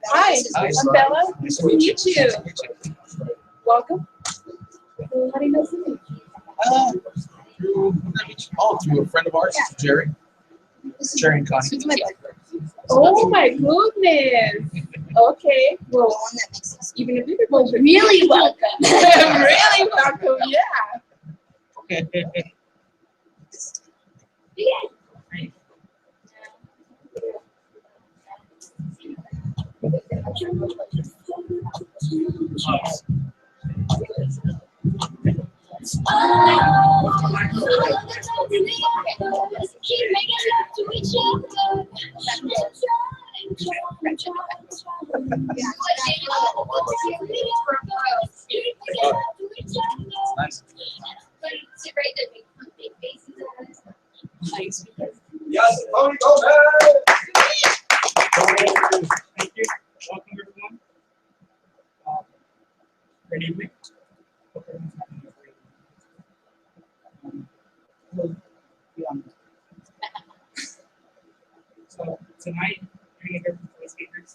Hi, I'm Bella. Nice to meet you. Welcome. How do you know me? Through a friend of ours, Jerry. Jerry and Connie. Oh my goodness. Okay. Well, even a bigger one. Really welcome. Really welcome. Yeah. Keep making love to each other. Nice. It's great that we put big faces on this. Nice. Yes, Tony Gomez! Thank you. Welcome, everyone. Great evening. Hope everyone's having a great evening. We'll be honest. So tonight, you're going to hear from three speakers.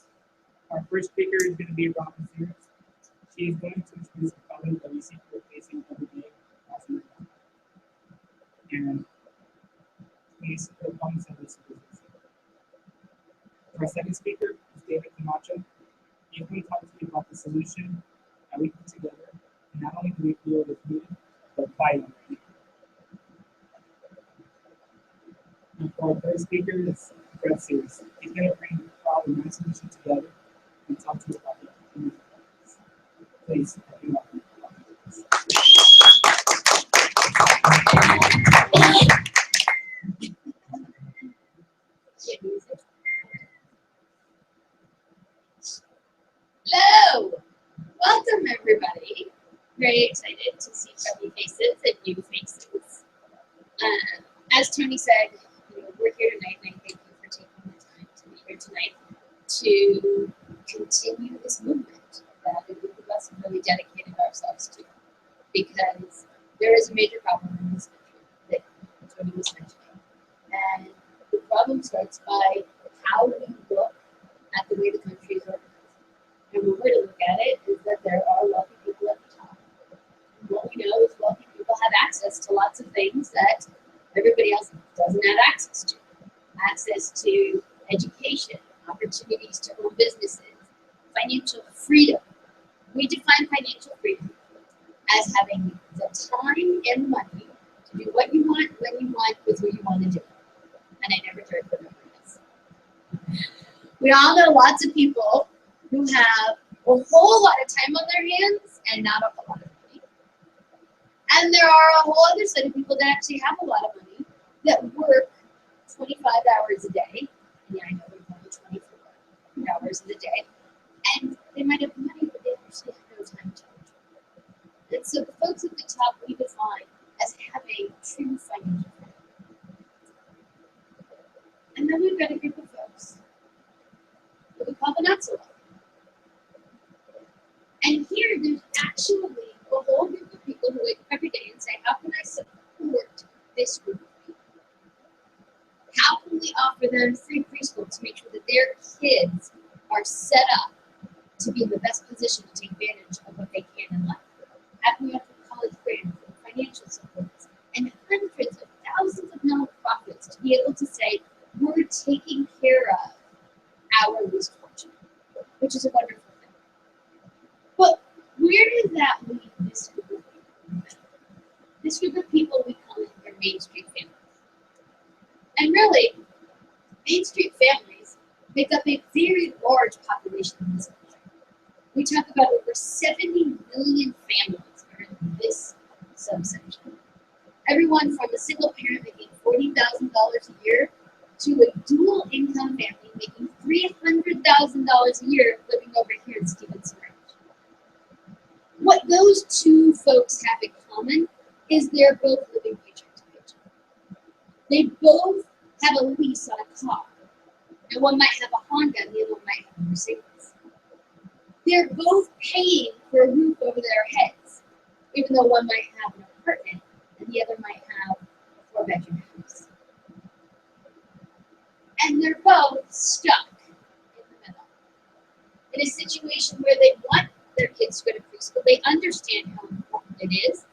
Our first speaker is going to be Robin Sears. She is going to introduce a problem that we see people facing every day as an adult. And these are the problems that we see. Our second speaker is David Camacho. He's going to talk to you about the solution that we put together. And not only do we feel it is needed, but fighting right now. And for our third speaker is Brett Sears. He's going to bring the problem and solution together and talk to you about the opportunities. Please, help me welcome. Hello! Welcome, everybody. Very excited to see friendly faces and new faces. As Tony said, we're here tonight, and I thank you for taking the time to be here tonight to continue this movement that a group of us have really dedicated ourselves to. Because there is a major problem in this country that Tony was mentioning. And the problem starts by how we look at the way the country is organized. And one way to look at it is that there are wealthy people at the top. And what we know is wealthy people have access to lots of things that everybody else doesn't have access to. Access to education, opportunities to own businesses, financial freedom. We define financial freedom as having the time and money to do what you want, when you want, with who you want to do it. And I never heard the number this. We all know lots of people who have a whole lot of time on their hands and not a whole lot of money. And there are a whole other set of people that actually have a lot of money that work 25 hours a day. Yeah, I know there's only 24 hours in a day. And they might have money, but they actually have no time to enjoy it. And so the folks at the top we define as having true financial freedom. And then we've got a group of folks that we call the not so wealthy. And here there's actually a whole group of people who wake up every day and say, how can I support this group of people? How can we offer them free preschool to make sure that their kids are set up to be in the best position to take advantage of what they can in life? How can we offer college grants and financial support and hundreds of thousands of nonprofits to be able to say, we're taking care of our least fortunate, which is a wonderful thing. But where does that leave this group of people? This group of people, we call it their Main Street families. And really, Main Street families make up a very large population in this country. We talk about over 70 million families are in this subsection. Everyone from a single parent making $40,000 a year to a dual income family making $300,000 a year living over here in Stevenson Ranch. What those two folks have in common is they're both living paycheck to paycheck. They both have a lease on a car. And one might have a Honda and the other one might have a Mercedes. They're both paying for a roof over their heads, even though one might have an apartment and the other might have a 4-bedroom house. And they're both stuck in the middle. In a situation where they want their kids to go to preschool, they understand how important it is,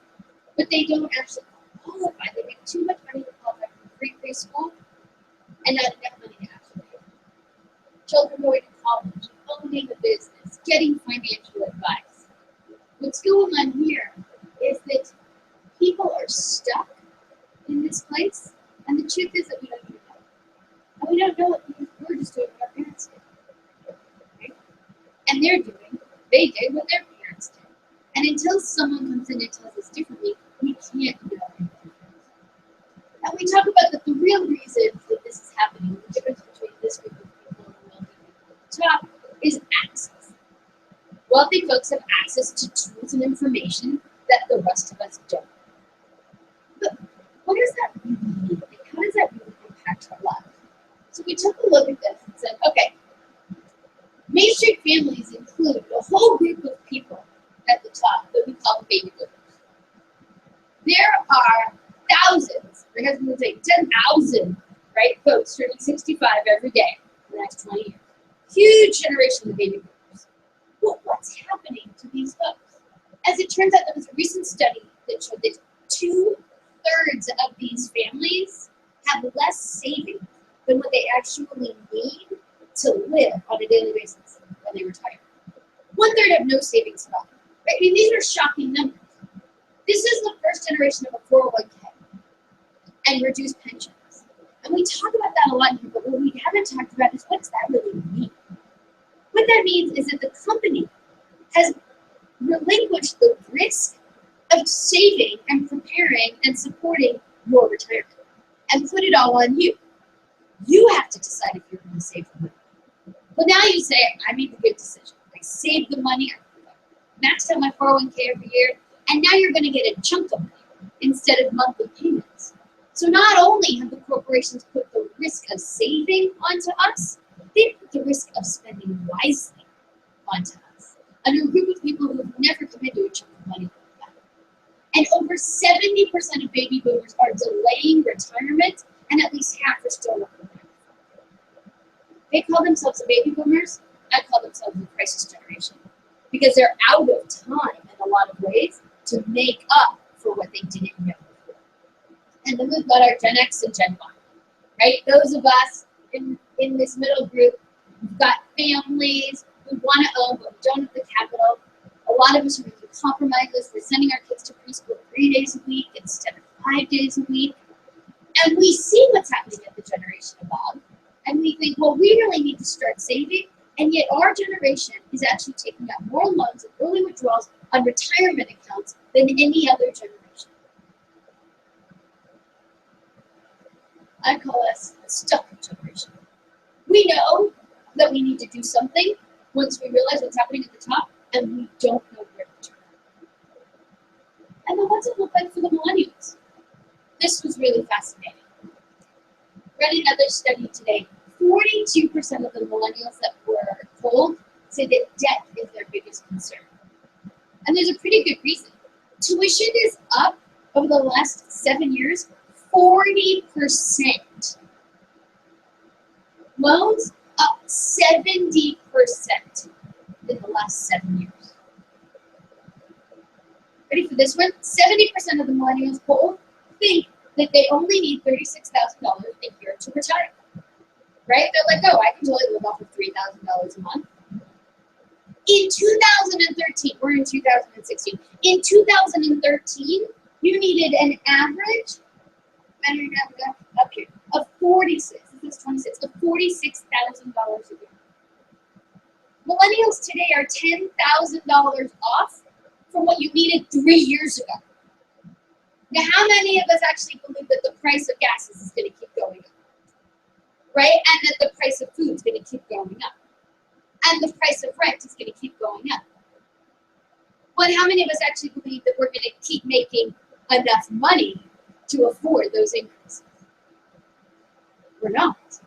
but they don't actually qualify. They make too much money to qualify for free preschool and not enough money to actually pay. Children going to college, owning a business, getting financial advice. What's going on here is that people are stuck in this place, and the truth is that we don't even know. And we don't know what we're just doing what our parents did. Right? And they did what their parents did. And until someone comes in and tells us differently, we can't know anything. And we talk about that the real reason that this is happening, the difference between this group of people and the wealthy people at the top, is access. Wealthy folks have access to tools and information that the rest of us don't. But what does that really mean? Like, how does that really impact our lives? So we took a look at this and said, okay, Main Street families include a whole group of people at the top that we call the baby boomers. There are thousands, my husband would say 10,000, right, folks turning 65 every day for the next 20 years. Huge generation of baby boomers. But what's happening to these folks? As it turns out, there was a recent study that showed that 2/3 of these families have less savings than what they actually need to live on a daily basis when they retire. 1/3 have no savings at all. Right? I mean, these are shocking numbers. This is the first generation of a 401k and reduced pensions. And we talk about that a lot here, but what we haven't talked about is what does that really mean? What that means is that the company has relinquished the risk of saving and preparing and supporting your retirement and put it all on you. You have to decide if you're going to save the money. But now you say, I made the good decision. I saved the money, I maxed out my 401k every year, and now you're going to get a chunk of money instead of monthly payments. So not only have the corporations put the risk of saving onto us, they put the risk of spending wisely onto us. And a group of people who have never come into a chunk of money like that. And over 70% of baby boomers are delaying retirement, and at least half are still working. They call themselves the baby boomers. I call themselves the crisis generation because they're out of time in a lot of ways to make up for what they didn't know before. And then we've got our Gen X and Gen Y, right? Those of us in this middle group, we've got families, we want to own, but we don't have the capital. A lot of us are making compromises. We're sending our kids to preschool 3 days a week instead of 5 days a week. And we see what's happening at the generation above. And we think, well, we really need to start saving. And yet our generation is actually taking out more loans and early withdrawals on retirement accounts than any other generation. I call us a stuck generation. We know that we need to do something once we realize what's happening at the top, and we don't know where to turn. And then what's it look like for the millennials? This was really fascinating. Read another study today. 42% of the millennials that were polled say that debt is their biggest concern. And there's a pretty good reason. Tuition is up over the last 7 years, 40%. Loans up 70% in the last 7 years. Ready for this one? 70% of the millennials polled think that they only need $36,000 a year to retire. Right? They're like, oh, I can totally live off of $3,000 a month. In 2013, we're in 2016. In 2013, you needed an average, up here, of $46,000 a year. Millennials today are $10,000 off from what you needed 3 years ago. Now, how many of us actually believe that the price of gas is going to keep going up? Right? And that the price of food is going to keep going up. And the price of rent is going to keep going up. But how many of us actually believe that we're going to keep making enough money to afford those increases? We're not.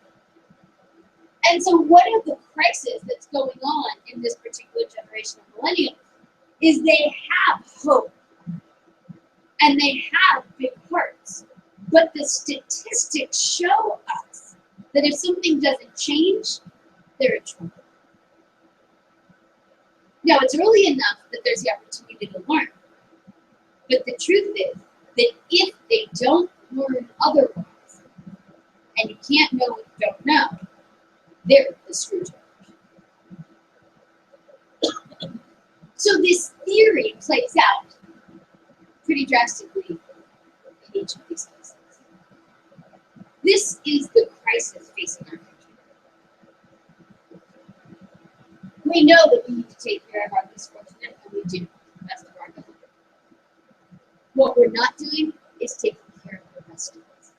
And so one of the crises that's going on in this particular generation of millennials is they have hope. And they have big hearts. But the statistics show us that if something doesn't change, they're in trouble. Now, it's early enough that there's the opportunity to learn. But the truth is that if they don't learn otherwise, and you can't know what you don't know, they're the screwdriver. So this theory plays out pretty drastically in each of these cases. This is the crisis facing our country. We know that we need to take care of our least fortunate, and we do, to the best of our ability. What we're not doing is taking care of the rest of us.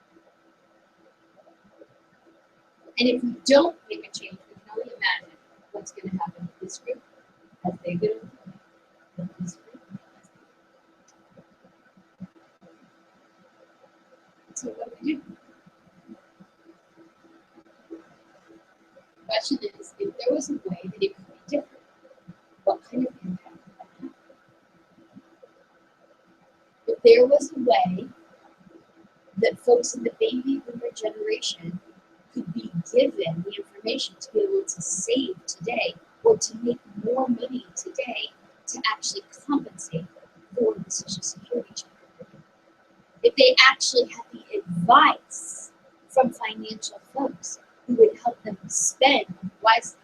And if we don't make a change, we can only imagine what's going to happen to this group as they get older. So what do we do? The question is, if there was a way that it could be different, what kind of impact would that have? If there was a way that folks in the baby boomer generation could be given the information to be able to save today or to make more money today to actually compensate for the Social Security check. If they actually had the advice from financial folks who would help them spend wisely,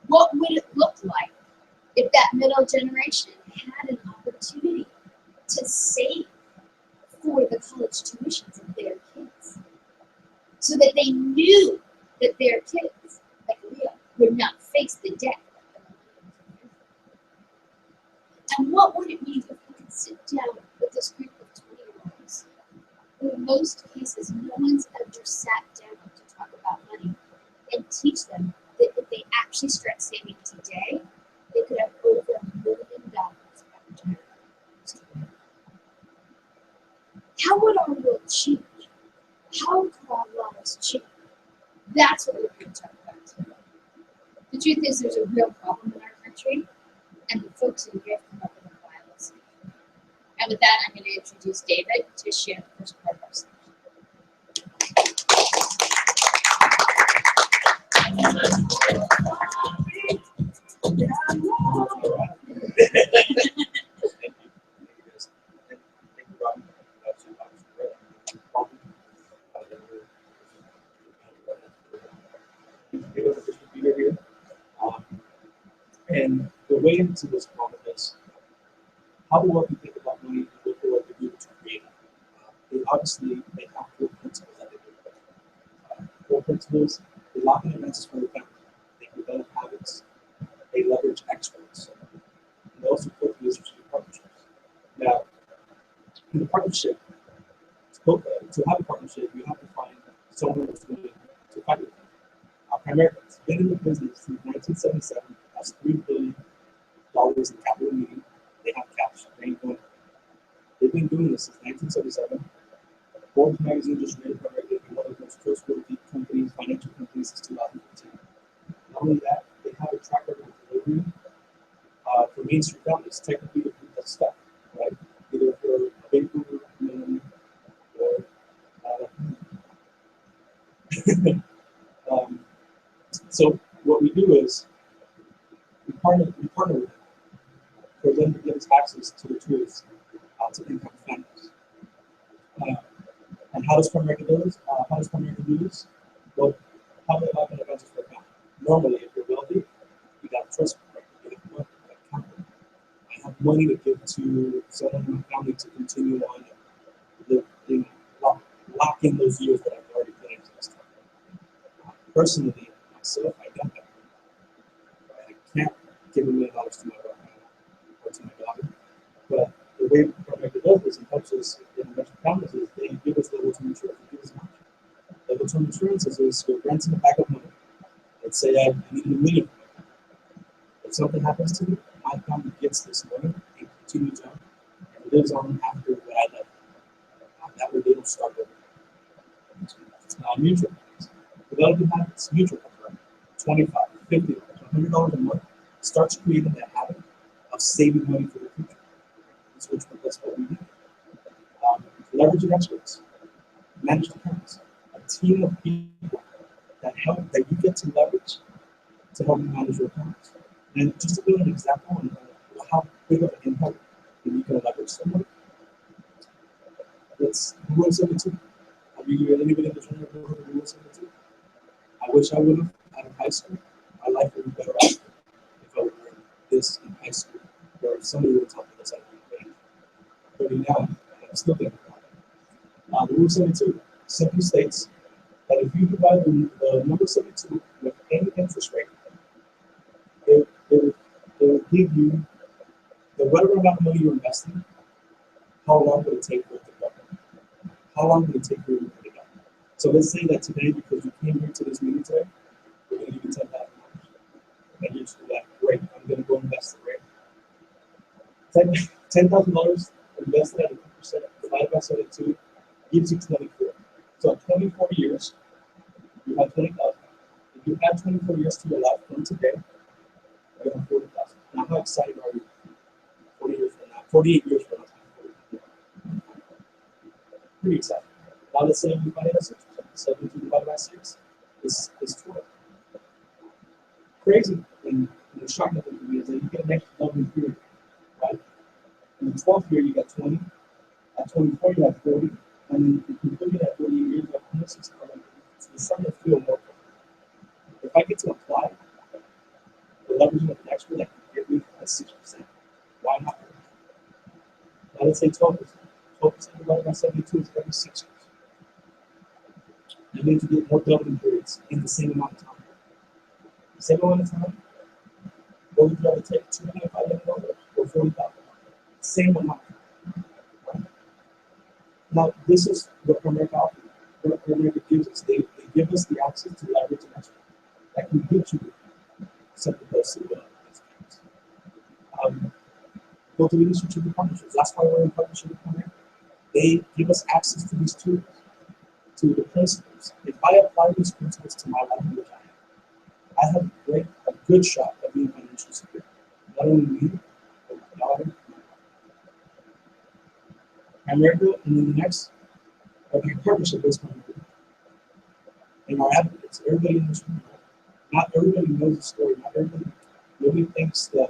what would it look like if that middle generation had an opportunity to save for the college tuitions of their kids so that they knew that their kids, like Leo, would not face the debt? And what would it mean if we could sit down with this group of 20-year-olds who in most cases no one's ever sat down to talk about money and teach them that if they actually start saving today, they could have over $1 million at retirement. How would our world change? How could our lives change? That's what we're going to talk about today. The truth is there's a real problem in our country, and the folks in here have come up with a viable solution. And with that, I'm going to introduce David to share the first part of our session. And the way into this problem is how the world can think about money and what the world can do to create it. They have four principles that they do. Four principles: they lock in advances for the family, they develop habits, they leverage experts, and they also cultivate strategic partnerships. Now, in a partnership, to have a partnership, you have to find someone who's willing to fight with you. Primerica has been in the business since 1977, has $3 billion in capital needing. They have cash. They ain't going. They've been doing this since 1977. Forbes magazine just rated Primerica as one of the most trustworthy companies, financial companies since 2015. Not only that, they have a track record of delivery for Main Street families, technically the group that's stuck, right? Either for a baby boomer community or so what we do is we partner with them for them to get us access to the tools to income families. And how does Primerica do this? Well, how do they have an advantage for a family? Normally, if you're wealthy, you got trust Primerica. You have money, you have capital. I have money to give to someone in my family to continue on and live, lock in those years that I've already put into this time. Personally, myself, I don't have money. I can't give $1 million to my wife or to my daughter. But the way Primerica does this and helps us in emerging families is they give us level 2 insurance. They give us an option. Level 2 insurance is we're renting a backup money. Let's say I need $1 million. If something happens to me, my family gets this money and continues on and lives on after what I left. That way they don't start over. Mutual funds. Developing habits, mutual funds, $25, $50, $100 a month starts creating that habit of saving money for the future. That's what we do. Leveraging experts, managed accounts, a team of people that you get to leverage to help you manage your accounts. And just to give an example on how big of an impact that you can leverage someone, it's Rule 72. Have you anybody in the journey of Rule 72? I wish I would have out of high school. My life would be better off if I would have learned this in high school, or if somebody would have taught me this at a young age. 30 now, and I'm still thinking about it. The Rule 72 simply states that if you divide the number 72 with any interest rate, it will give you the whatever amount of money you're investing, how long will it take for it to go? How long will it take for you to put it up? So let's say that today, because you came here to this meeting today, we're going to give you $10,000. And you're just like, great, I'm going to go invest it, right? $10,000 invested at 2% divided by 72 gives you 24. So 24 years, you have 20,000. If you add 24 years to your life from today, you have 40,000. Now, how excited are you? 40 years from now, 48 years from now. Pretty excited. Now, let's say you find it at 6%. 72 divided by 6 is 12. Crazy and shocking thing to me is that you get an extra doubling period, right? In the 12th year, you got 20. At 24, you have 40. And if you put it at 48 years, you have 160. So it's starting to feel more. If I get to apply the leveraging of an expert that can get me at 6%, why not? Now let's say 12%. 12% divided by 72 is every 6 years. That means you get more doubling periods in the same amount of time. The same amount of time, what would you rather take? $2.5 million or $40,000? Same amount. Right? Now, this is what America offers. What America gives us. They give us the access to leverage and expert that can get you something close to go to leading strategic partnerships. That's why we're in partnership with America. They give us access to these tools, to the principles. If I apply these principles to my life, which I have a good shot at being financially secure. Not only me, but my daughter, America, and then the next, our partnership is coming through. And our advocates, everybody in this room, not everybody knows the story. Nobody thinks that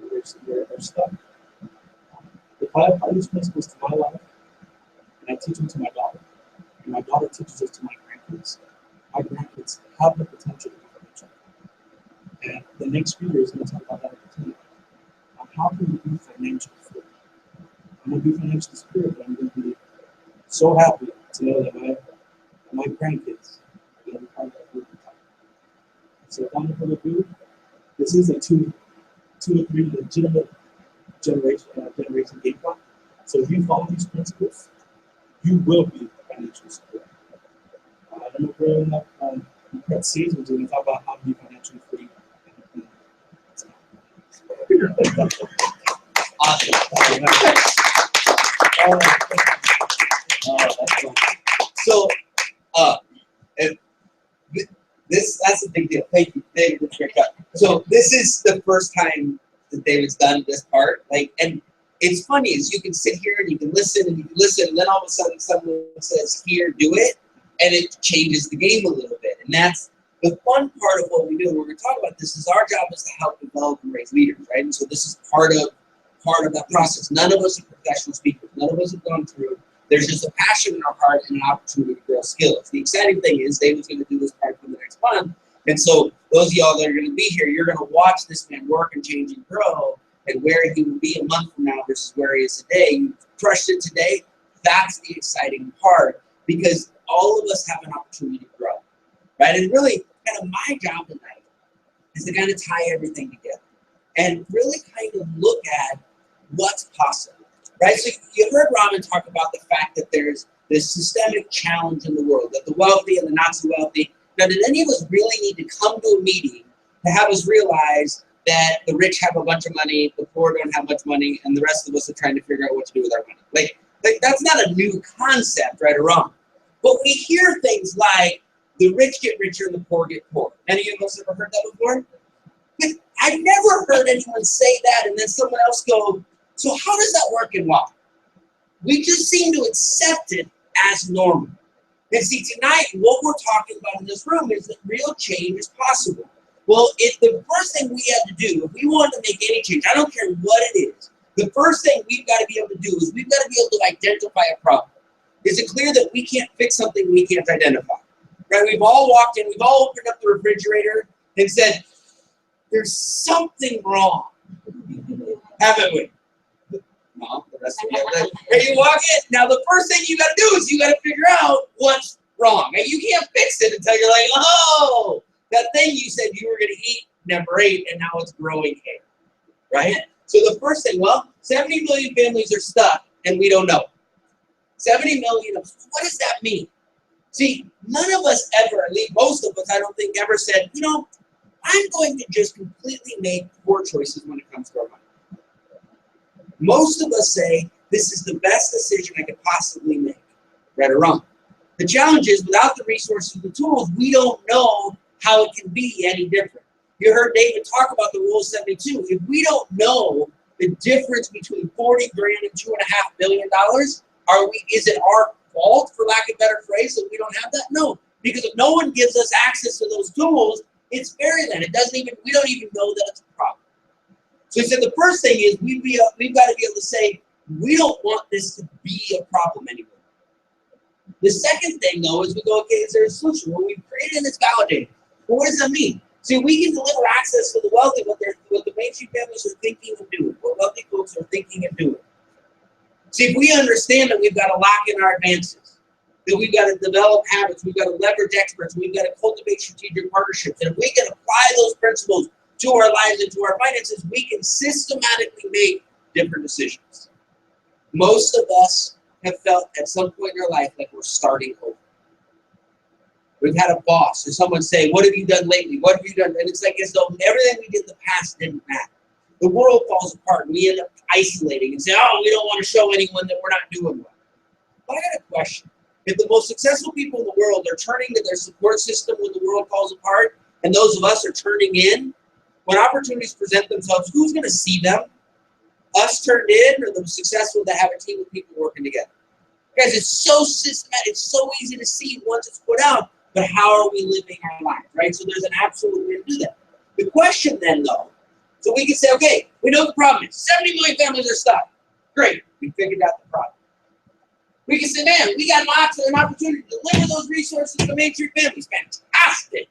we're stuck. If I apply these principles to my life, and I teach them to my daughter, and my daughter teaches it to my grandkids have the potential to be financial. And the next few years, I'm going to talk about that opportunity. How can you be financially free? I'm going to be financially secure, but I'm going to be so happy to know that my grandkids are going to be part of that group. So without further ado, this is a two or three legitimate generation game plan. So if you follow these principles, you will be financially secure. I don't know if we're in that season to talk about how to be financially free. Awesome. So, that's a big deal. Thank you, David. So this is the first time that David's done this part. And it's funny is you can sit here and you can listen, and then all of a sudden someone says, "Here, do it," and it changes the game a little bit. And that's the fun part of what we do. We're going to talk about this. Is our job is to help develop and raise leaders, right? And so this is part of that process. None of us are professional speakers. None of us have gone through. There's just a passion in our heart and an opportunity to grow skills. The exciting thing is David's going to do this part for the next month. And so those of y'all that are going to be here, you're going to watch this man work and change and grow, and where he will be a month from now versus where he is today. You crushed it today. That's the exciting part, because all of us have an opportunity to grow, right? And really, kind of my job tonight is to kind of tie everything together and really kind of look at what's possible. Right, so you heard Raman talk about the fact that there's this systemic challenge in the world, that the wealthy and the not so wealthy. Now, did any of us really need to come to a meeting to have us realize that the rich have a bunch of money, the poor don't have much money, and the rest of us are trying to figure out what to do with our money? Like that's not a new concept, right or wrong. But we hear things like the rich get richer and the poor get poor. Any of us ever heard that before? I've never heard anyone say that and then someone else go, "So how does that work and why?" We just seem to accept it as normal. And see, tonight, what we're talking about in this room is that real change is possible. Well, if the first thing we have to do, if we want to make any change, I don't care what it is, the first thing we've got to be able to do is we've got to be able to identify a problem. Is it clear that we can't fix something we can't identify? Right? We've all walked in, we've all opened up the refrigerator and said, there's something wrong. Haven't we? No, the rest of you have that. Hey, you walk in. Now, the first thing you got to do is you got to figure out what's wrong. And you can't fix it until you're like, oh, that thing you said you were going to eat never ate, and now it's growing hair. Right? So the first thing, well, 70 million families are stuck, and we don't know. 70 million, what does that mean? See, none of us ever, at least most of us, I don't think, ever said, you know, I'm going to just completely make poor choices when it comes to our money. Most of us say, this is the best decision I could possibly make, right or wrong. The challenge is, without the resources and the tools, we don't know how it can be any different. You heard David talk about the Rule of 72. If we don't know the difference between 40 grand and $2.5 billion, is it our fault, for lack of a better phrase, that we don't have that? No, because if no one gives us access to those tools, it's fairyland. We don't even know that it's a problem. So he said the first thing is we've got to be able to say, we don't want this to be a problem anymore. The second thing, though, is we go, okay, is there a solution? Well, we've created and it's validated. Well, what does that mean? See, we can deliver access to the wealthy, what the mainstream families are thinking and doing, what wealthy folks are thinking and doing. See, if we understand that we've got to lock in our advances, that we've got to develop habits, we've got to leverage experts, we've got to cultivate strategic partnerships, and if we can apply those principles to our lives and to our finances, we can systematically make different decisions. Most of us have felt at some point in our life like we're starting over. We've had a boss or someone say, what have you done lately? What have you done? And it's like as though everything we did in the past didn't matter. The world falls apart and we end up isolating and say, oh, we don't want to show anyone that we're not doing well. But I got a question. If the most successful people in the world are turning to their support system when the world falls apart, and those of us are turning in, when opportunities present themselves, who's going to see them? Us turned in, or the successful that have a team of people working together? Guys, it's so systematic. It's so easy to see once it's put out. But how are we living our lives, right? So there's an absolute way to do that. The question then, though, so we can say, okay, we know the problem is 70 million families are stuck. Great, we figured out the problem. We can say, man, we got an opportunity to deliver those resources to mainstream families. Fantastic.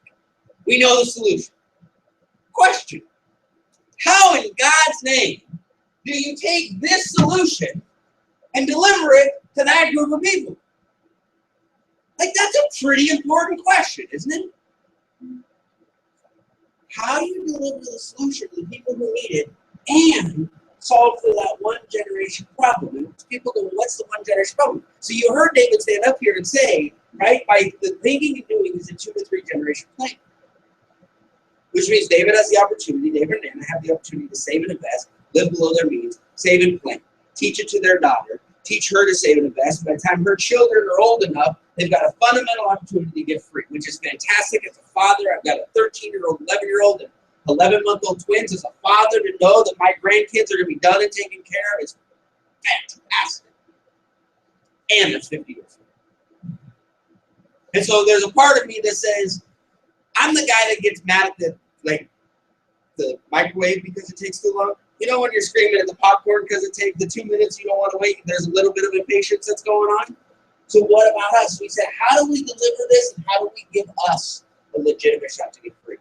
We know the solution. Question, how in God's name do you take this solution and deliver it to that group of people? Like, that's a pretty important question, isn't it? How do you deliver the solution to the people who need it and solve for that one generation problem? And people go, what's the one generation problem? So you heard David stand up here and say, right, by the thinking and doing is a 2 to 3 generation plan. Which means David has the opportunity, David and Anna have the opportunity to save and invest, live below their means, save and plan, teach it to their daughter, teach her to save and invest. By the time her children are old enough, they've got a fundamental opportunity to get free, which is fantastic. As a father, I've got a 13-year-old, 11-year-old, and 11-month-old twins. As a father, to know that my grandkids are going to be done and taken care of is fantastic. And it's 50 years old. And so there's a part of me that says, I'm the guy that gets mad at the microwave because it takes too long. You know when you're screaming at the popcorn because it takes the 2 minutes you don't want to wait, there's a little bit of impatience that's going on? So what about us? We said, how do we deliver this and how do we give us a legitimate shot to get free?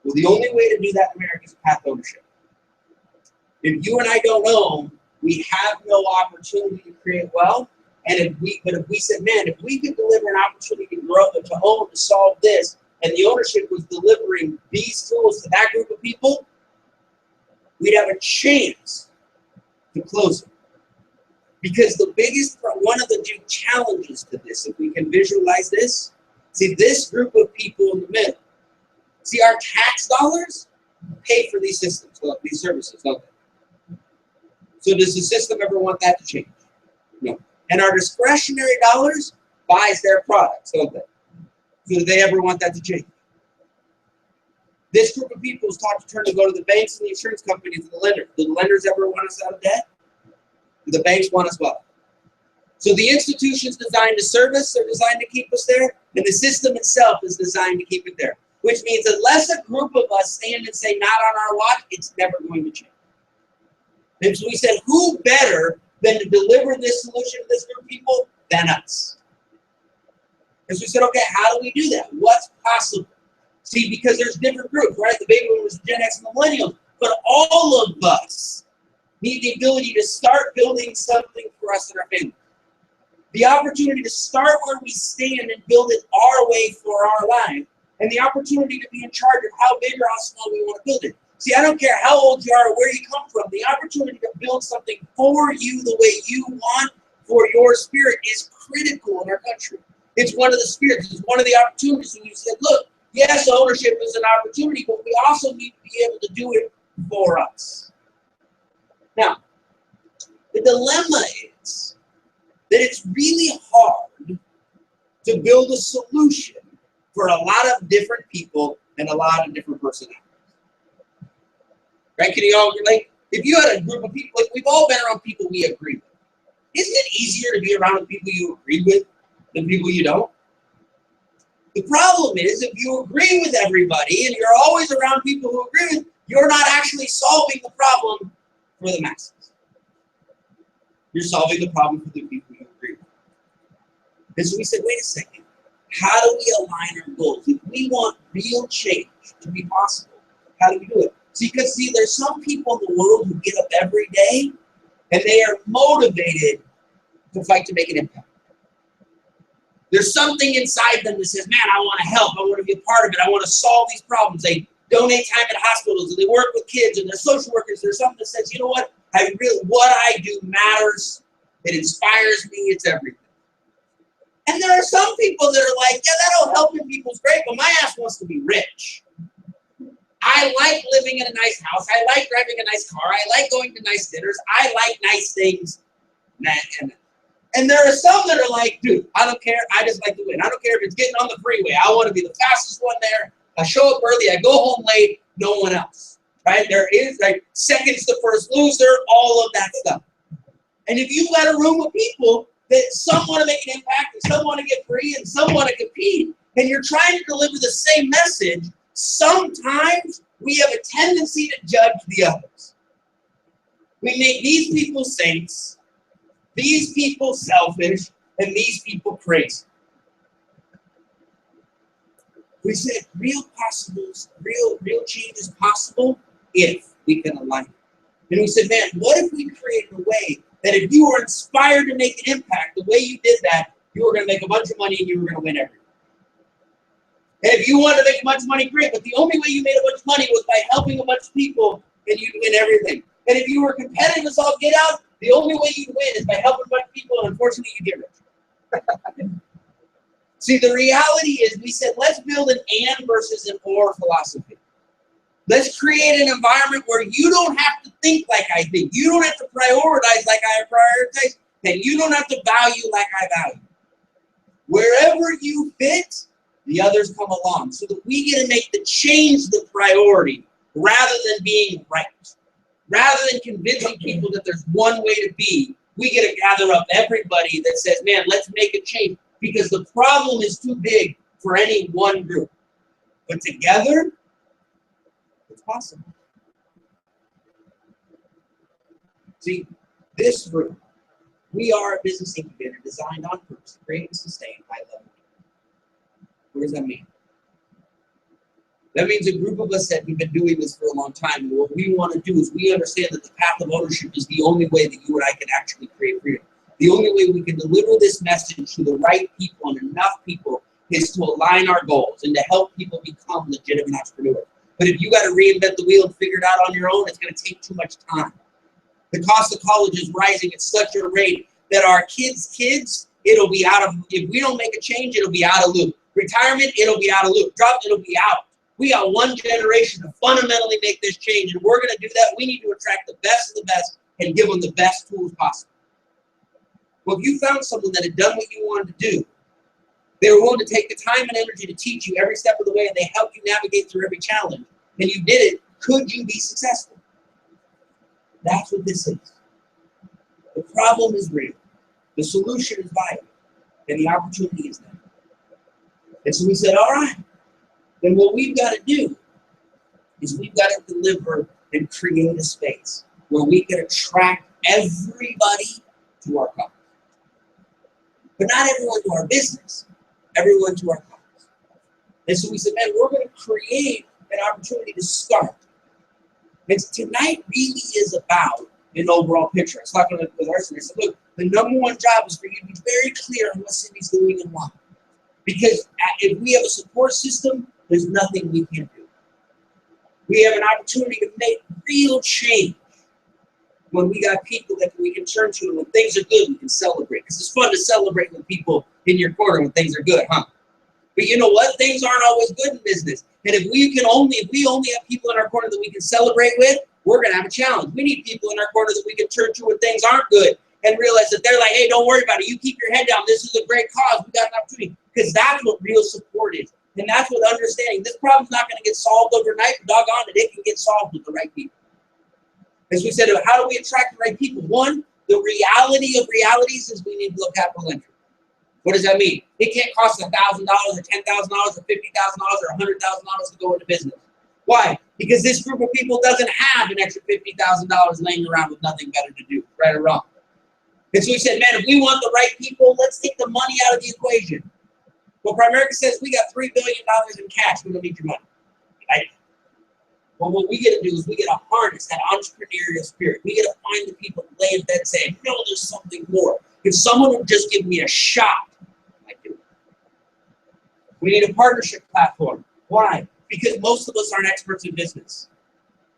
Well, the only way to do that in America is path ownership. If you and I don't own, we have no opportunity to create wealth. And if we said, man, if we could deliver an opportunity to grow, to own, to solve this, and the ownership was delivering these tools to that group of people, we'd have a chance to close it. Because one of the big challenges to this, if we can visualize this, see this group of people in the middle. See, our tax dollars pay for these systems, these services, don't they? So does the system ever want that to change? No. And our discretionary dollars buys their products, don't they? So do they ever want that to change? This group of people is taught to turn to go to the banks and the insurance companies and the lenders. Do the lenders ever want us out of debt? Do the banks want us well? So the institution's designed to serve us, they're designed to keep us there, and the system itself is designed to keep it there. Which means unless a group of us stand and say, not on our watch, it's never going to change. And so we said, who better than to deliver this solution to this group of people than us? And so we said, okay, how do we do that? What's possible? See, because there's different groups, right? The baby boomers, Gen X, and the millennials. But all of us need the ability to start building something for us and our family. The opportunity to start where we stand and build it our way for our life. And the opportunity to be in charge of how big or how small we want to build it. See, I don't care how old you are or where you come from. The opportunity to build something for you the way you want for your spirit is critical in our country. It's one of the spirits. It's one of the opportunities. And you said, look, yes, ownership is an opportunity, but we also need to be able to do it for us. Now, the dilemma is that it's really hard to build a solution for a lot of different people and a lot of different personalities. Right? Can you all relate? If you had a group of people, like we've all been around people we agree with. Isn't it easier to be around people you agree with than people you don't? The problem is if you agree with everybody and you're always around people who agree with, you're not actually solving the problem for the masses. You're solving the problem for the people you agree with. And so we said, wait a second. How do we align our goals? If we want real change to be possible, how do we do it? See, because there's some people in the world who get up every day and they are motivated to fight to make an impact. There's something inside them that says, man, I want to help. I want to be a part of it. I want to solve these problems. They donate time at hospitals and they work with kids and they're social workers. There's something that says, you know what? What I do matters. It inspires me. It's everything. And there are some people that are like, yeah, that'll help people's great, but my ass wants to be rich. I like living in a nice house. I like driving a nice car. I like going to nice dinners. I like nice things. And there are some that are like, dude, I don't care. I just like to win. I don't care if it's getting on the freeway. I want to be the fastest one there. I show up early. I go home late. No one else. Right? There is like second's the first loser, all of that stuff. And if you've got a room of people that some want to make an impact and some want to get free and some want to compete, and you're trying to deliver the same message, sometimes we have a tendency to judge the others. We make these people saints, these people selfish, and these people crazy. We said real change is possible if we can align it. And we said, man, what if we created a way that if you were inspired to make an impact, the way you did that, you were going to make a bunch of money and you were going to win everything. And if you wanted to make a bunch of money, great, but the only way you made a bunch of money was by helping a bunch of people and you'd win everything. And if you were competitive as all get out, the only way you'd win is by helping a bunch of people and unfortunately you get rich. See, the reality is we said, let's build an and versus an or philosophy. Let's create an environment where you don't have to think like I think. You don't have to prioritize like I prioritize. And you don't have to value like I value. Wherever you fit, the others come along. So that we get to make the change the priority rather than being right. Rather than convincing people that there's one way to be, we get to gather up everybody that says, man, let's make a change. Because the problem is too big for any one group. But together, it's possible. See, this group, we are a business incubator designed on purpose to create and sustain high-level. What does that mean? That means a group of us that we've been doing this for a long time. And what we want to do is we understand that the path of ownership is the only way that you and I can actually create freedom. The only way we can deliver this message to the right people and enough people is to align our goals and to help people become legitimate entrepreneurs. But if you got to reinvent the wheel and figure it out on your own, it's going to take too much time. The cost of college is rising at such a rate that our kids, it'll be out of, if we don't make a change, it'll be out of loop. Retirement, it'll be out of loop. Drop, it'll be out. We got one generation to fundamentally make this change. And we're going to do that. We need to attract the best of the best and give them the best tools possible. Well, if you found someone that had done what you wanted to do, they were willing to take the time and energy to teach you every step of the way, and they helped you navigate through every challenge, and you did it, could you be successful? That's what this is. The problem is real. The solution is viable, and the opportunity is there. And so we said, all right, then what we've got to do is we've got to deliver and create a space where we can attract everybody to our company. But not everyone to our business, everyone to our company. And so we said, man, we're going to create an opportunity to start. And tonight really is about an overall picture. I was talking with Arson. I said, look, the number one job is for you to be very clear on what Cindy's doing and why. Because if we have a support system, there's nothing we can do. We have an opportunity to make real change when we got people that we can turn to, and when things are good, we can celebrate. Because it's fun to celebrate with people in your corner when things are good, huh? But you know what? Things aren't always good in business. And if we only have people in our corner that we can celebrate with, we're going to have a challenge. We need people in our corner that we can turn to when things aren't good and realize that they're like, hey, don't worry about it. You keep your head down. This is a great cause. We got an opportunity. Because that's what real support is. And that's what understanding. This problem's not going to get solved overnight. Doggone it, it can get solved with the right people. As we said, how do we attract the right people? One, the reality of realities is we need low capital entry. What does that mean? It can't cost $1,000 or $10,000 or $50,000 or $100,000 to go into business. Why? Because this group of people doesn't have an extra $50,000 laying around with nothing better to do, right or wrong. And so we said, man, if we want the right people, let's take the money out of the equation. Well, Primerica says we got $3 billion in cash. We don't need your money. Right? Well, what we get to do is we get to harness that entrepreneurial spirit. We get to find the people that lay in bed saying, no, there's something more. If someone would just give me a shot, I do. We need a partnership platform. Why? Because most of us aren't experts in business.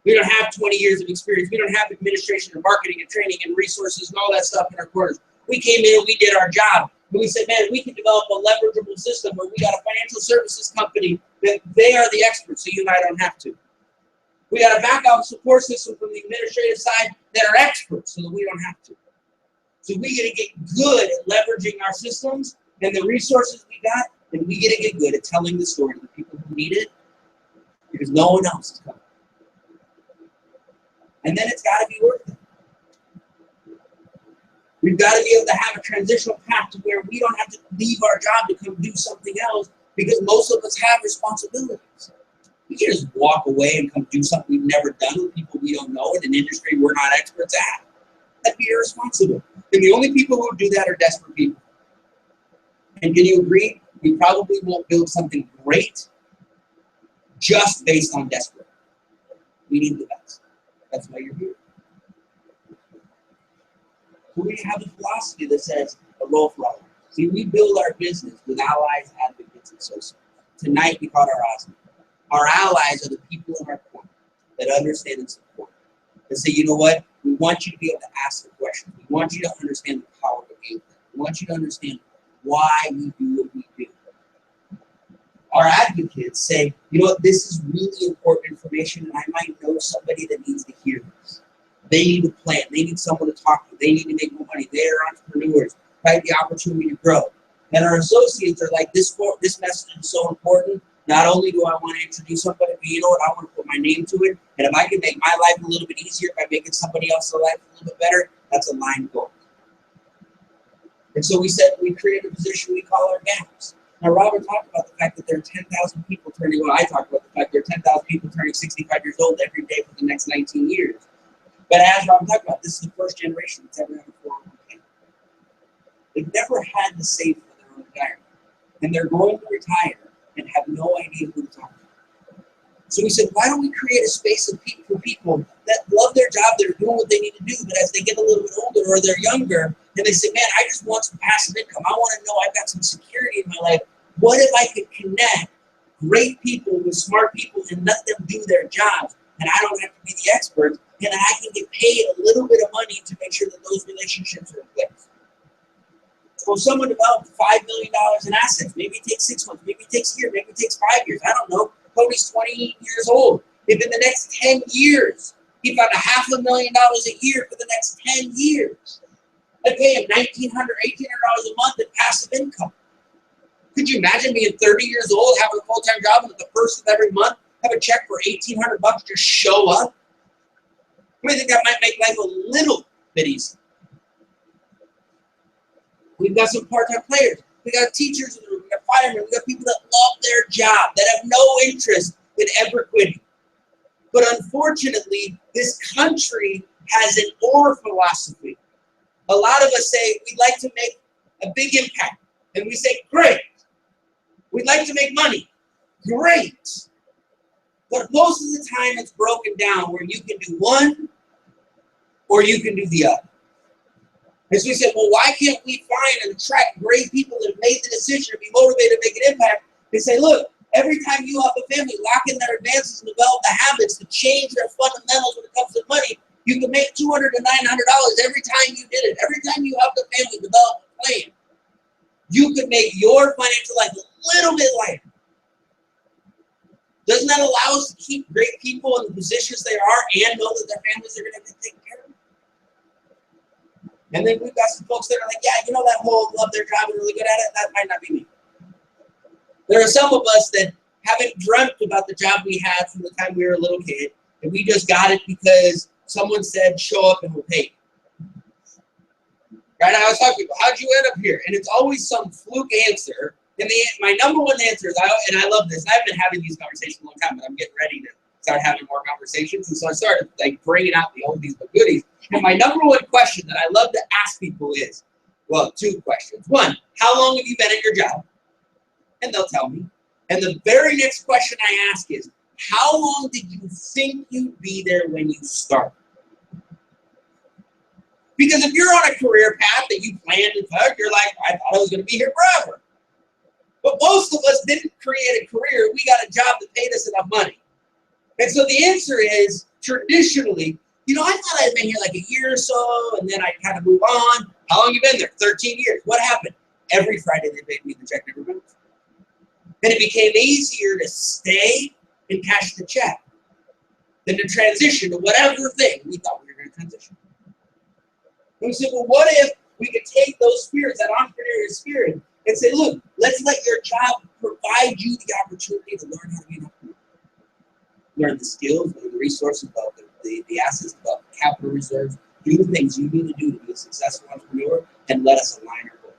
We don't have 20 years of experience. We don't have administration and marketing and training and resources and all that stuff in our corners. We came in and we did our job. And we said, man, we can develop a leverageable system where we got a financial services company that they are the experts, so you and I don't have to. We got a backup support system from the administrative side that are experts, so that we don't have to. So we get to get good at leveraging our systems and the resources we got, and we get to get good at telling the story to the people who need it, because no one else is coming. And then it's got to be worth it. We've got to be able to have a transitional path to where we don't have to leave our job to come do something else, because most of us have responsibilities. We can't just walk away and come do something we've never done with people we don't know in an industry we're not experts at. That'd be irresponsible. And the only people who do that are desperate people. And can you agree? We probably won't build something great just based on desperate. We need the best. That's why you're here. So we have a philosophy that says a role for all. See, we build our business with allies, advocates, and associates. Tonight we call it our AAA'z Night. Our allies are the people in our corner that understand and support. That say, you know what? We want you to be able to ask the questions. We want you to understand the power of the game. We want you to understand why we do what we do. Our advocates say, you know what? This is really important information, and I might know somebody that needs to hear this. They need a plan. They need someone to talk to. They need to make more money. They are entrepreneurs. They have the opportunity to grow. And our associates are like, this message is so important. Not only do I want to introduce somebody, but you know what? I want to put my name to it. And if I can make my life a little bit easier by making somebody else's life a little bit better, that's a line goal. And so we said, we created a position we call our gaps. Now, Robert talked about the fact that there are 10,000 people turning, well, I talked about the fact there are 10,000 people turning 65 years old every day for the next 19 years. But as Robert talked about, this is the first generation that's ever had a 401k. They've never had to save for their own retirement. And they're going to retire and have no idea who to talk to. So we said, why don't we create a space of people, for people that love their job, that are doing what they need to do, but as they get a little bit older or they're younger, and they say, man, I just want some passive income. I want to know I've got some security in my life. What if I could connect great people with smart people and let them do their jobs, and I don't have to be the expert, and I can get paid a little bit of money to make sure that those relationships are in place. So if someone developed $5 million in assets, maybe it takes 6 months, maybe it takes a year, maybe it takes 5 years, I don't know. Tony's 20 years old. If in the next 10 years, he found $500,000 a year for the next 10 years, I'd pay him $1,900, $1,800 a month in passive income. Could you imagine being 30 years old, having a full-time job, and at the first of every month, have a check for $1,800 just show up? I think that might make life a little bit easier. We've got some part-time players. We got teachers in the room. We got firemen. We got people that love their job, that have no interest in ever quitting. But unfortunately, this country has an or philosophy. A lot of us say we'd like to make a big impact. And we say, great. We'd like to make money. Great. But most of the time it's broken down where you can do one or you can do the other. And so we said, well, why can't we find and attract great people that have made the decision to be motivated to make an impact? They say, look, every time you help a family lock in their advances and develop the habits to change their fundamentals when it comes to money, you can make $200 to $900 every time you did it. Every time you help the family develop a plan, you could make your financial life a little bit lighter. Doesn't that allow us to keep great people in the positions they are and know that their families are going to be taken care of? And then we've got some folks that are like, yeah, you know, that whole love their job and really good at it, that might not be me. There are some of us that haven't dreamt about the job we had from the time we were a little kid, and we just got it because someone said, show up and we'll pay you. Right? I was talking to people, how'd you end up here? And it's always some fluke answer. And my number one answer is, and I love this, I've been having these conversations a long time, but I'm getting ready to start having more conversations. And so I started like bringing out the oldies but goodies. And my number one question that I love to ask people is, well, two questions. One, how long have you been at your job? And they'll tell me. And the very next question I ask is, how long did you think you'd be there when you started? Because if you're on a career path that you planned and thought, you're like, I thought I was going to be here forever. But most of us didn't create a career. We got a job that paid us enough money. And so the answer is, traditionally, you know, I thought I'd been here like a year or so, and then I kind of move on. How long you been there? 13 years. What happened? Every Friday they paid me the check never bounced. And it became easier to stay and cash the check than to transition to whatever thing we thought we were going to transition. And we said, well, what if we could take those spirits, that entrepreneurial spirit, and say, look, let's let your job provide you the opportunity to learn how to be an entrepreneur. Learn the skills, learn the resources, develop the assets, develop capital reserves, do the things you need to do to be a successful entrepreneur, and let us align our goals.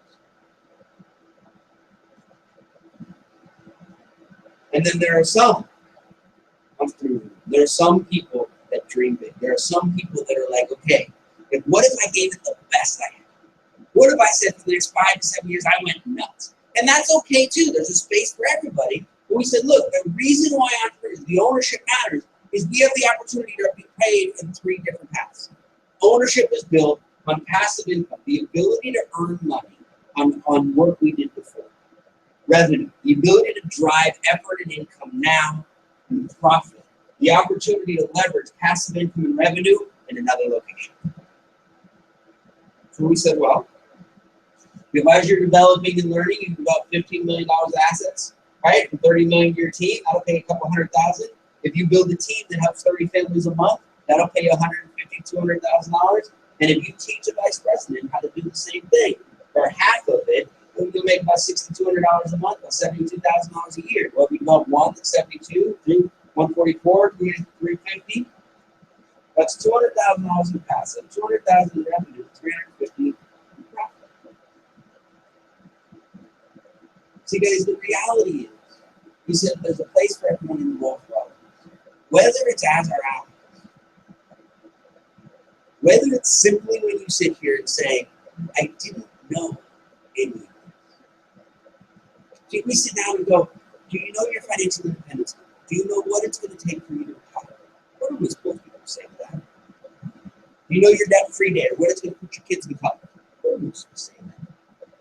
And then there are some entrepreneurs, there are some people that dream big. There are some people that are like, okay, what if I gave it the best I had? What if I said for the next 5 to 7 years I went nuts? And that's okay too. There's a space for everybody. But we said, look, the reason why entrepreneurs, the ownership matters is we have the opportunity to be paid in 3 different paths. Ownership is built on passive income, the ability to earn money on work we did before. Revenue, the ability to drive effort and income now and profit. The opportunity to leverage passive income and revenue in another location. So we said, well, if as you're developing and learning, you develop $15 million of assets, right? And $30 million to your team, that'll pay a couple $100,000. If you build a team that helps 30 families a month, that'll pay you $150,000, $200,000. And if you teach a vice president how to do the same thing, or half of it, then you'll make about $6,200 a month, about $72,000 a year. Well, if you develop one that's 72, 3, 144, 350, that's $200,000 in passive, $200,000 in revenue, $350,000 in profit. See, guys, the reality is, he said there's a place for everyone in the world for all of us. Whether it's as our allies, whether it's simply when you sit here and say, I didn't know any of this. We sit down and go, do you know your financial independence? Do you know what it's going to take for you to retire? What are we supposed to say to that? Do you know your debt-free day, or what it's going to put your kids in college? What are we supposed to say to that?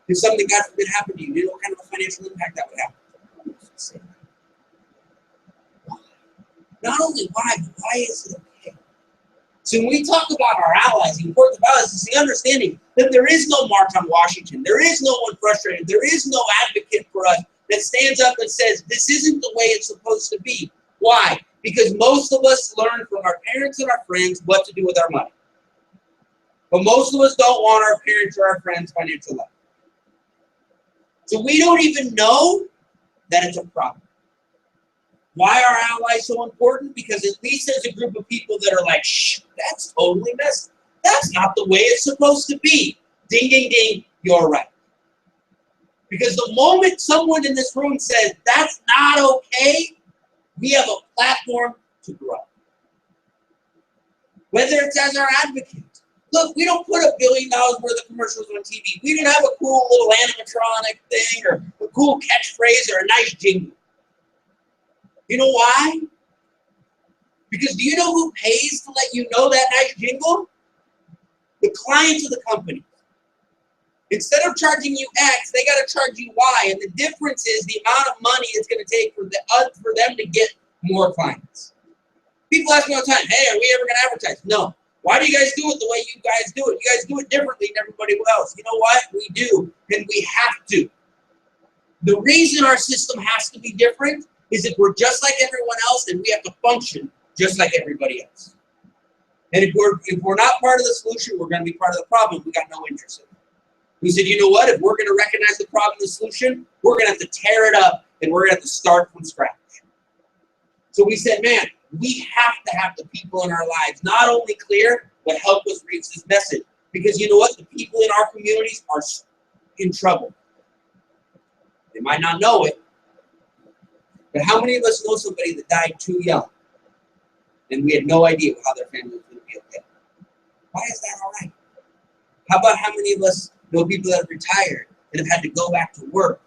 If something, God forbid, happened to you, do you know what kind of a financial impact that would have? What are we supposed to say to that? Why? Not only why, but why is it okay? So when we talk about our allies, the importance of allies is the understanding that there is no march on Washington. There is no one frustrated. There is no advocate for us that stands up and says, this isn't the way it's supposed to be. Why? Because most of us learn from our parents and our friends what to do with our money. But most of us don't want our parents or our friends' financial life. So we don't even know that it's a problem. Why are allies so important? Because at least there's a group of people that are like, shh, that's totally messed up. That's not the way it's supposed to be. Ding, ding, ding, you're right. Because the moment someone in this room says, that's not okay, we have a platform to grow. Whether it's as our advocate. Look, we don't put $1 billion worth of commercials on TV. We didn't have a cool little animatronic thing or a cool catchphrase or a nice jingle. You know why? Because do you know who pays to let you know that nice jingle? The clients of the company. Instead of charging you X, they got to charge you Y. And the difference is the amount of money it's going to take for them to get more clients. People ask me all the time, hey, are we ever going to advertise? No. Why do you guys do it the way you guys do it? You guys do it differently than everybody else. You know what? We do, and we have to. The reason our system has to be different is if we're just like everyone else, then we have to function just like everybody else. And if we're not part of the solution, we're going to be part of the problem. We got no interest in it. We said, you know what? If we're going to recognize the problem and the solution, we're going to have to tear it up, and we're going to have to start from scratch. So we said, man, we have to have the people in our lives not only clear, but help us reach this message. Because you know what? The people in our communities are in trouble. They might not know it, but how many of us know somebody that died too young and we had no idea how their family was going to be okay? Why is that all right? How about how many of us know people that have retired and have had to go back to work?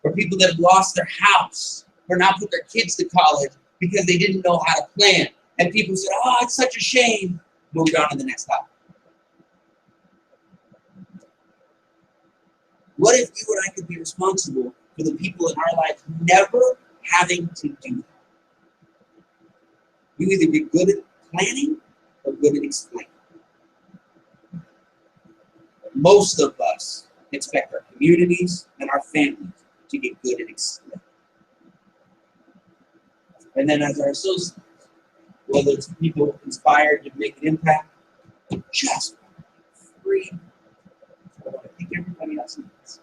Or people that have lost their house or not put their kids to college because they didn't know how to plan. And people said, oh, it's such a shame. Moved on to the next topic. What if you and I could be responsible for the people in our lives never having to do that? You either be good at planning or good at explaining. Most of us expect our communities and our families to get good at explaining. And then as our associates, whether it's people inspired to make an impact, just free. I want to think everybody else needs.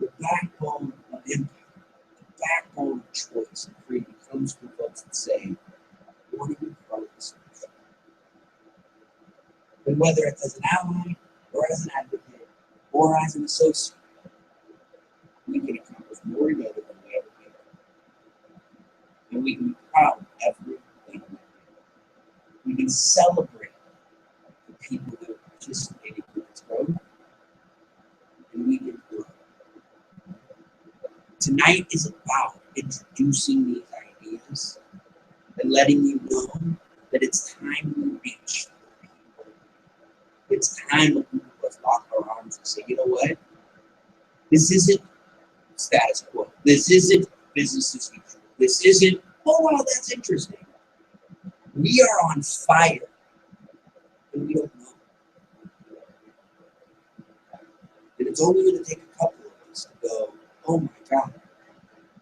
The backbone of impact, the backbone of choice and freedom comes from folks that say, I want to be part of the solution. And whether it's as an ally, or as an advocate, or as an associate, we can accomplish more together than we ever can. And we can be proud of everything. We can celebrate the people that are participating in this growth, and we can grow. Tonight is about introducing these ideas and letting you know that it's time we reach the people. It's time that we lock our arms and say, you know what? This isn't status quo. This isn't business as usual. This isn't, oh wow, that's interesting. We are on fire, and we don't know. And it's only going to take a couple of us to go, oh my God,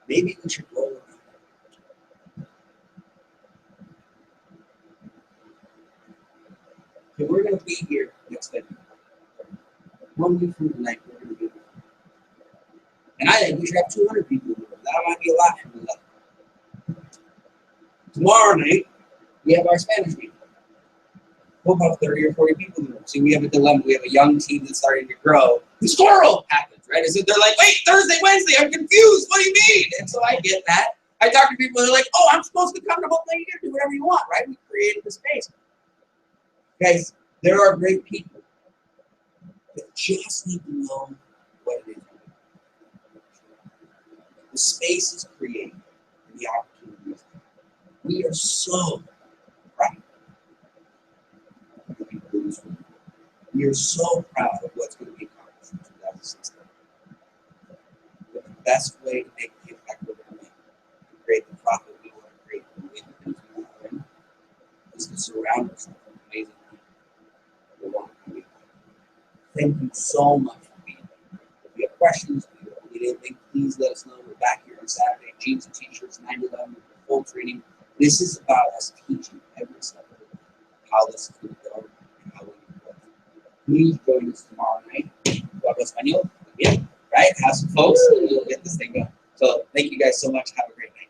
maybe we should roll around. So we're going to be here next February. 1 week from tonight, we're going to be here. And I think we should have 200 people in the room. That might be a lot for me. Tomorrow night, we have our Spanish meeting. We'll have 30 or 40 people in the room. See, we have a dilemma. We have a young team that's starting to grow. The squirrel happens, right? So they're like, wait, Thursday, Wednesday, I'm confused. What do you mean? And so I get that. I talk to people who are like, oh, I'm supposed to come to both things. You can do whatever you want, right? We created the space. Guys, there are great people that just need to know what it is. The space is created and the opportunities. We are so proud of the people in this room. We are so proud of what's going to be accomplished in 2016. But the best way to make the impact we're going to make, to create the profit we want to create, and win the things we want to win, is to surround ourselves with amazing people who want to be. Thank you so much for being here. If you have questions, if you need anything, please let us know. We're back here on Saturday. Jeans and t-shirts, 9 to 11, full training. This is about us teaching every step of the way how this is going to go and how we can go. Please join us tomorrow night. Hablo español, bien, right? Have some folks, and we'll get this thing going. So thank you guys so much. Have a great night.